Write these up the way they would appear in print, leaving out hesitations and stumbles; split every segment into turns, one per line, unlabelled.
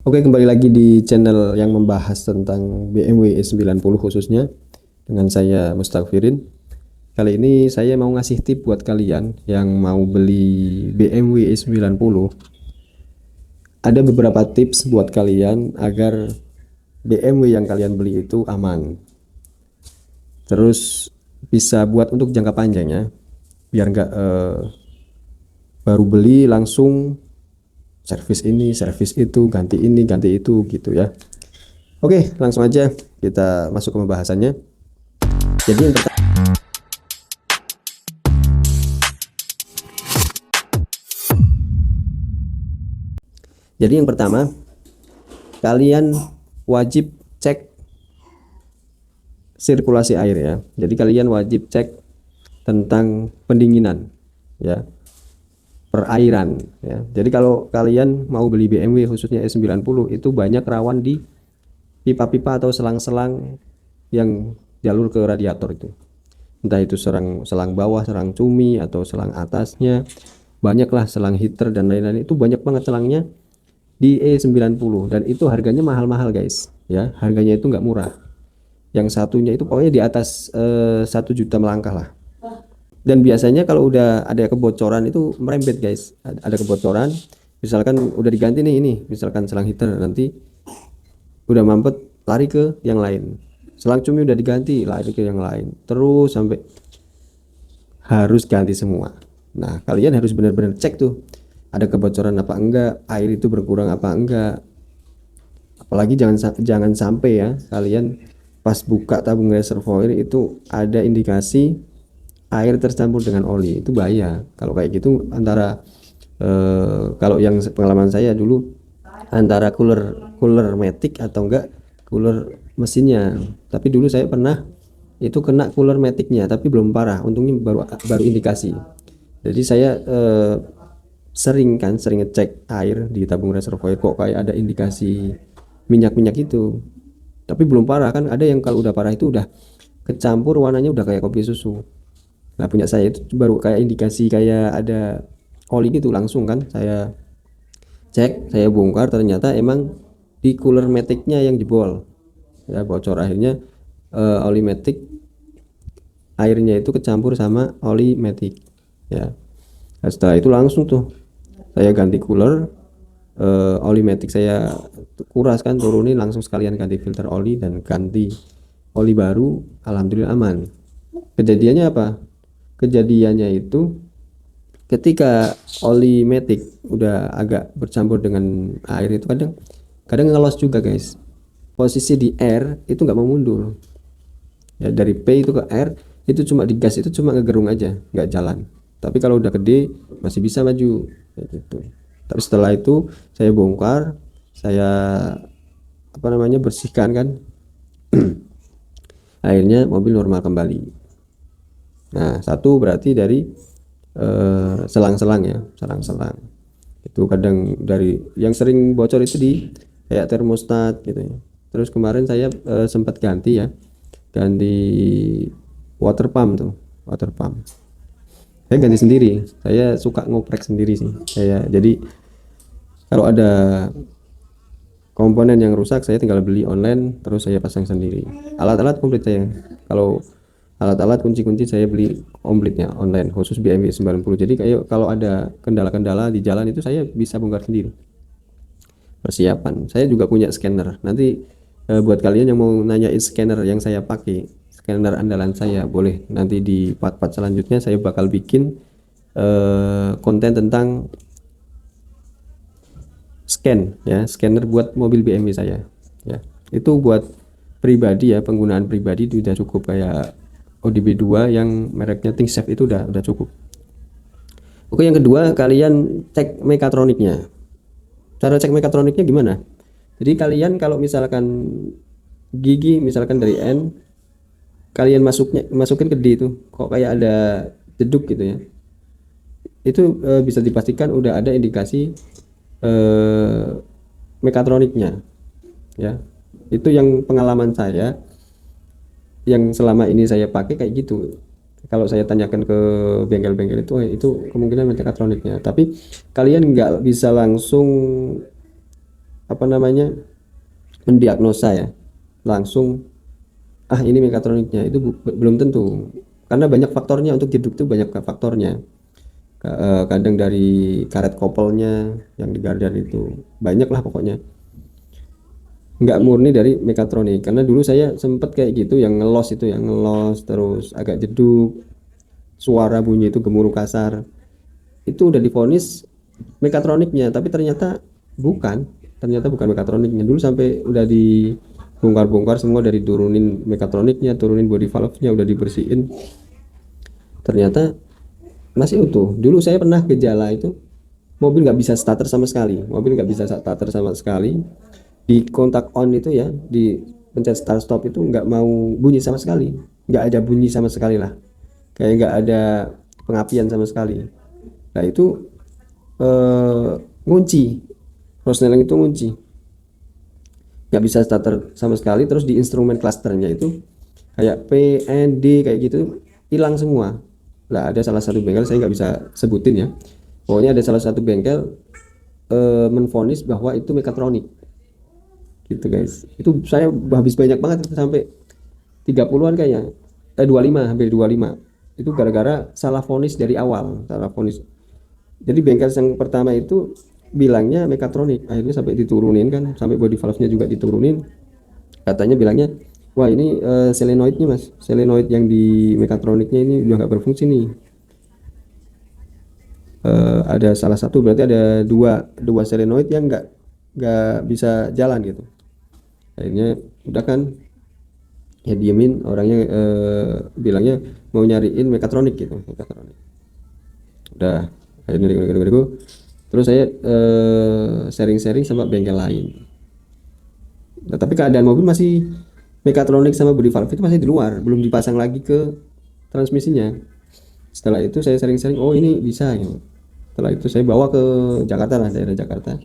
Oke, kembali lagi di channel yang membahas tentang BMW E90 khususnya dengan saya Mustafirin. Kali ini saya mau ngasih tip buat kalian yang mau beli BMW E90. Ada beberapa tips buat kalian agar BMW yang kalian beli itu aman. Terus bisa buat untuk jangka panjang ya, biar nggak baru beli langsung servis ini, servis itu, ganti ini, ganti itu gitu ya. Oke, langsung aja kita masuk ke pembahasannya. Jadi yang pertama, kalian wajib cek sirkulasi air ya. Jadi kalian wajib cek tentang pendinginan ya, perairan ya. Jadi kalau kalian mau beli BMW khususnya E90 itu banyak rawan di pipa-pipa atau selang-selang yang jalur ke radiator itu. Entah itu selang bawah, selang cumi atau selang atasnya. Banyaklah selang heater dan lain-lain, itu banyak banget selangnya di E90 dan itu harganya mahal-mahal guys ya. Harganya itu nggak murah. Yang satunya itu pokoknya di atas 1 juta melangkah lah. Dan biasanya kalau udah ada kebocoran itu merembet guys. Ada kebocoran, misalkan udah diganti nih, ini misalkan selang heater, nanti udah mampet lari ke yang lain. Selang cumi udah diganti, lari ke yang lain, terus sampai harus ganti semua. Nah, kalian harus benar-benar cek tuh, ada kebocoran apa enggak, air itu berkurang apa enggak. Apalagi jangan sampai ya kalian pas buka tabung reservoir itu ada indikasi air tercampur dengan oli. Itu bahaya. Kalau kayak gitu antara kalau yang pengalaman saya dulu, antara cooler matic atau enggak cooler mesinnya. Tapi dulu saya pernah itu kena cooler maticnya, tapi belum parah, untungnya baru indikasi. Jadi saya sering ngecek air di tabung reservoir, kok kayak ada indikasi minyak itu, tapi belum parah. Kan ada yang kalau udah parah itu udah kecampur warnanya udah kayak kopi susu. Nah, punya saya itu baru kayak indikasi kayak ada oli gitu, langsung kan saya cek, saya bongkar, ternyata emang di cooler maticnya yang jebol ya, bocor. Akhirnya oli matic, airnya itu kecampur sama oli matic ya. Nah, setelah itu langsung tuh saya ganti cooler, oli matic saya kuras kan, turunin, langsung sekalian ganti filter oli dan ganti oli baru. Alhamdulillah aman. Kejadiannya apa? Kejadiannya itu ketika oli matic udah agak bercampur dengan air itu kadang ngelos juga guys. Posisi di R itu nggak mau mundur ya, dari P itu ke R itu cuma digas, itu cuma ngegerung aja, nggak jalan. Tapi kalau udah gede masih bisa maju gitu. Tapi setelah itu saya bongkar, saya bersihkan kan. Akhirnya mobil normal kembali. Nah, satu berarti dari selang-selang ya, selang-selang itu kadang dari yang sering bocor itu di kayak termostat gitu ya. Terus kemarin saya sempat ganti water pump tuh, water pump saya ganti sendiri. Saya suka ngoprek sendiri sih saya. Jadi kalau ada komponen yang rusak saya tinggal beli online, terus saya pasang sendiri. Alat-alat komplit saya. Kalau alat-alat kunci-kunci saya beli komplitnya online khusus BMW 90. Jadi kayak kalau ada kendala-kendala di jalan itu saya bisa bongkar sendiri. Persiapan saya juga punya scanner. Nanti buat kalian yang mau nanyain scanner yang saya pakai, scanner andalan saya, boleh nanti di part-part selanjutnya saya bakal bikin konten tentang scan ya, scanner buat mobil BMW saya ya. Itu buat pribadi ya, penggunaan pribadi itu udah cukup. Kayak ODB2 yang mereknya ThinkSafe itu udah cukup. Oke, yang kedua kalian cek mekatroniknya. Cara cek mekatroniknya gimana? Jadi kalian kalau misalkan gigi misalkan dari N, kalian masukin ke D itu kok kayak ada jeduk gitu ya, itu bisa dipastikan udah ada indikasi mekatroniknya ya. Itu yang pengalaman saya yang selama ini saya pakai kayak gitu. Kalau saya tanyakan ke bengkel-bengkel itu kemungkinan mekatroniknya. Tapi kalian nggak bisa langsung apa namanya, mendiagnosa ya langsung ini mekatroniknya, itu belum tentu, karena banyak faktornya. Untuk jeduk itu banyak faktornya. Kadang dari karet kopelnya yang di gardan itu banyak lah pokoknya, nggak murni dari mekatronik. Karena dulu saya sempet kayak gitu, yang ngelos itu, yang ngelos terus agak jeduk, suara bunyi itu gemuruh kasar, itu udah divonis mekatroniknya, tapi ternyata bukan mekatroniknya. Dulu sampai udah dibongkar-bongkar semua, dari turunin mekatroniknya, turunin body valve-nya, udah dibersihin, ternyata masih utuh. Dulu saya pernah gejala itu, mobil nggak bisa starter sama sekali, di kontak on itu ya, di pencet start stop itu nggak mau bunyi sama sekali, nggak ada bunyi sama sekali lah, kayak nggak ada pengapian sama sekali. Nah itu ngunci, Rosneleng itu ngunci, nggak bisa starter sama sekali. Terus di instrumen clusternya itu kayak P, N, D kayak gitu hilang semua. Lah ada salah satu bengkel, saya nggak bisa sebutin ya, pokoknya ada salah satu bengkel menvonis bahwa itu mekatronik gitu guys. Itu saya habis banyak banget itu, sampai 30-an kayaknya, 25, hampir 25, itu gara-gara salah vonis dari awal, salah vonis. Jadi bengkel yang pertama itu bilangnya mekatronik, akhirnya sampai diturunin kan, sampai body valve-nya juga diturunin, katanya bilangnya wah ini solenoidnya mas, solenoid yang di mekatroniknya ini udah nggak berfungsi nih. Ada salah satu, berarti ada dua solenoid yang nggak bisa jalan gitu. Akhirnya udah kan, ya diemin orangnya, bilangnya mau nyariin mekatronik gitu, mekatronik. Udah akhirnya nego. Terus saya sharing-sharing sama bengkel lain. Nah, tapi keadaan mobil masih mekatronik sama body valve itu masih di luar, belum dipasang lagi ke transmisinya. Setelah itu saya sharing-sharing, oh ini bisa ya. Setelah itu saya bawa ke Jakarta lah, daerah Jakarta.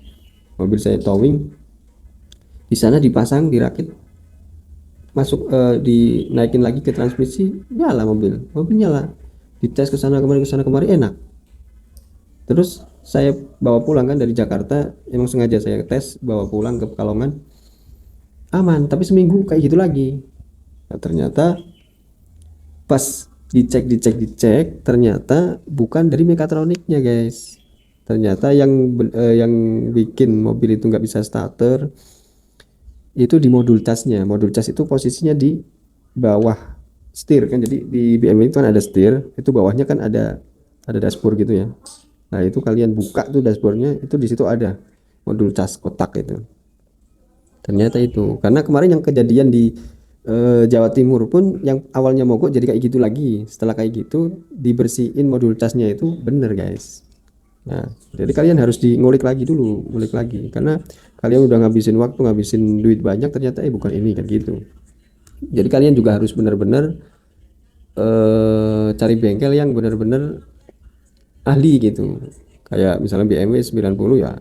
Mobil saya towing, di sana dipasang, dirakit, masuk, dinaikin lagi ke transmisi, nyala mobil nyala. Dites ke sana kemari enak. Terus saya bawa pulang kan dari Jakarta, emang sengaja saya tes bawa pulang ke Pekalongan, aman. Tapi seminggu kayak gitu lagi. Nah, ternyata pas dicek ternyata bukan dari mekatroniknya guys. Ternyata yang bikin mobil itu nggak bisa starter itu di modul casnya. Modul cas itu posisinya di bawah setir kan, jadi di BMW itu kan ada setir, itu bawahnya kan ada dashboard gitu ya. Nah itu kalian buka tuh dashboardnya, itu di situ ada modul cas kotak itu. Ternyata itu karena kemarin yang kejadian di Jawa Timur pun, yang awalnya mogok jadi kayak gitu lagi. Setelah kayak gitu dibersihin modul casnya, itu bener guys. Nah jadi kalian harus ngulik lagi dulu, karena kalian udah ngabisin duit banyak, ternyata bukan ini kan gitu. Jadi kalian juga harus benar-benar cari bengkel yang benar-benar ahli gitu. Kayak misalnya BMW 90 ya,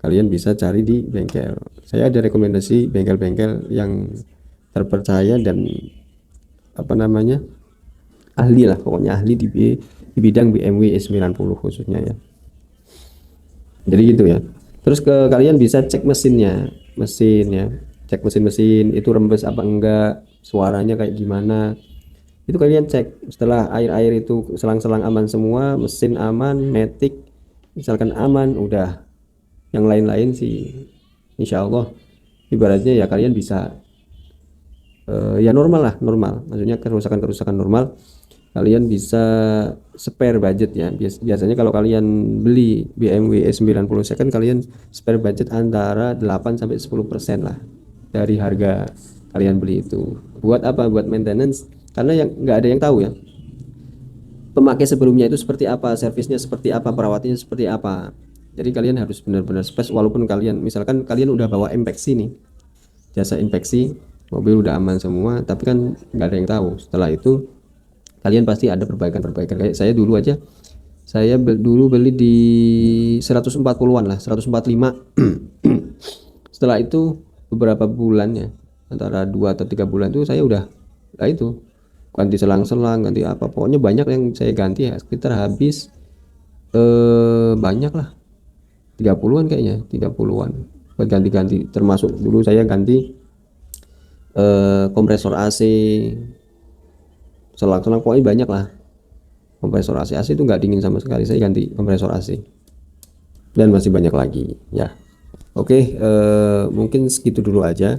kalian bisa cari di bengkel. Saya ada rekomendasi bengkel-bengkel yang terpercaya dan apa namanya, ahli lah, pokoknya ahli di bidang BMW E90 khususnya ya. Jadi gitu ya. Terus kalian bisa cek mesin ya, cek mesin itu rembes apa enggak, suaranya kayak gimana, itu kalian cek. Setelah air itu selang-selang aman semua, mesin aman, matic misalkan aman, udah yang lain-lain sih insya Allah ibaratnya ya kalian bisa ya normal, maksudnya kerusakan normal, kalian bisa spare budget ya. Biasanya kalau kalian beli BMW E90 second, kalian spare budget antara 8 sampai 10% lah dari harga kalian beli itu. Buat apa? Buat maintenance, karena yang nggak ada yang tahu ya pemakai sebelumnya itu seperti apa, servisnya seperti apa, perawatannya seperti apa. Jadi kalian harus benar-benar space, walaupun kalian misalkan kalian udah bawa inspeksi nih, jasa inspeksi, mobil udah aman semua, tapi kan nggak ada yang tahu. Setelah itu kalian pasti ada perbaikan. Kayak saya dulu aja, saya dulu beli di 140-an lah, 145. Setelah itu beberapa bulan ya, antara 2 atau 3 bulan itu saya udah itu ganti selang-selang, ganti apa, pokoknya banyak yang saya ganti ya, sekitar habis banyak lah, 30-an kayaknya, 30-an. buat ganti-ganti, termasuk dulu saya ganti kompresor AC, selang-selang, pokoknya banyak lah kompresor AC. AC itu nggak dingin sama sekali, saya ganti kompresor AC, dan masih banyak lagi ya. Oke, mungkin segitu dulu aja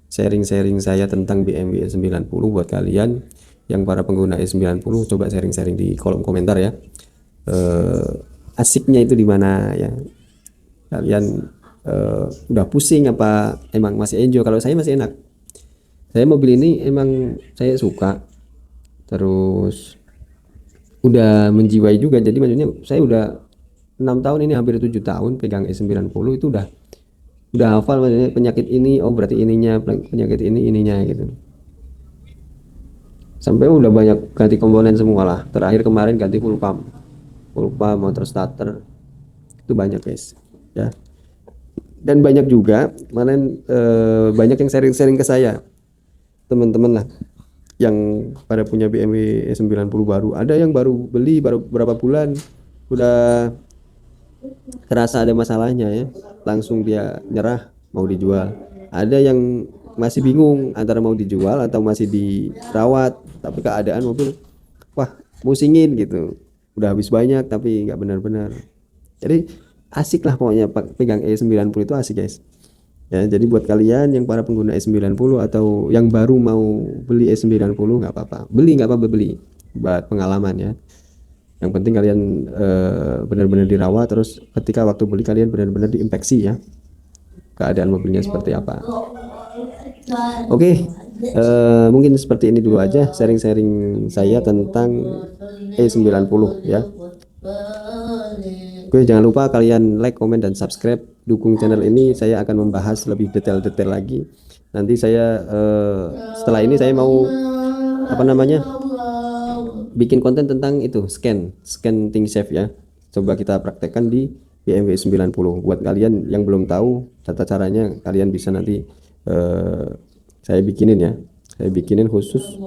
sharing-sharing saya tentang BMW E90. Buat kalian yang para pengguna E90, coba sharing-sharing di kolom komentar ya. Asiknya itu di mana ya? Kalian udah pusing apa emang masih enjoy? Kalau saya masih enak. Saya mobil ini emang saya suka, terus udah menjiwai juga. Jadi maksudnya saya udah 6 tahun ini, hampir 7 tahun pegang E90 itu udah hafal maksudnya penyakit ini, oh berarti ininya, penyakit ini ininya gitu. Sampai udah banyak ganti komponen semua lah. Terakhir kemarin ganti full pump, motor starter, itu banyak guys ya. Dan banyak juga kemarin banyak yang sharing-sharing ke saya, teman-teman lah, yang pada punya BMW E90 baru. Ada yang baru beli, baru beberapa bulan udah terasa ada masalahnya ya, langsung dia nyerah, mau dijual. Ada yang masih bingung antara mau dijual atau masih dirawat, tapi keadaan mobil wah musingin gitu, udah habis banyak tapi nggak benar-benar. Jadi asik lah pokoknya pegang E90 itu asik guys ya. Jadi buat kalian yang para pengguna E90 atau yang baru mau beli E90, nggak apa-apa beli buat pengalaman ya. Yang penting kalian benar-benar dirawat, terus ketika waktu beli kalian benar-benar diinspeksi ya, keadaan mobilnya seperti apa. Oke, mungkin seperti ini dulu aja sharing-sharing saya tentang E90 ya. Oke, jangan lupa kalian like, comment, dan subscribe, dukung channel ini. Saya akan membahas lebih detail-detail lagi. Nanti saya setelah ini saya mau bikin konten tentang itu, scan think safe ya. Coba kita praktekkan di BMW 90. Buat kalian yang belum tahu tata caranya, kalian bisa nanti saya bikinin ya. Saya bikinin khusus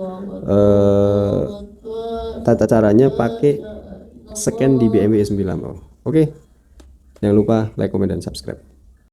tata caranya pakai scan di BMW 90. Oke. Jangan lupa like, comment, dan subscribe.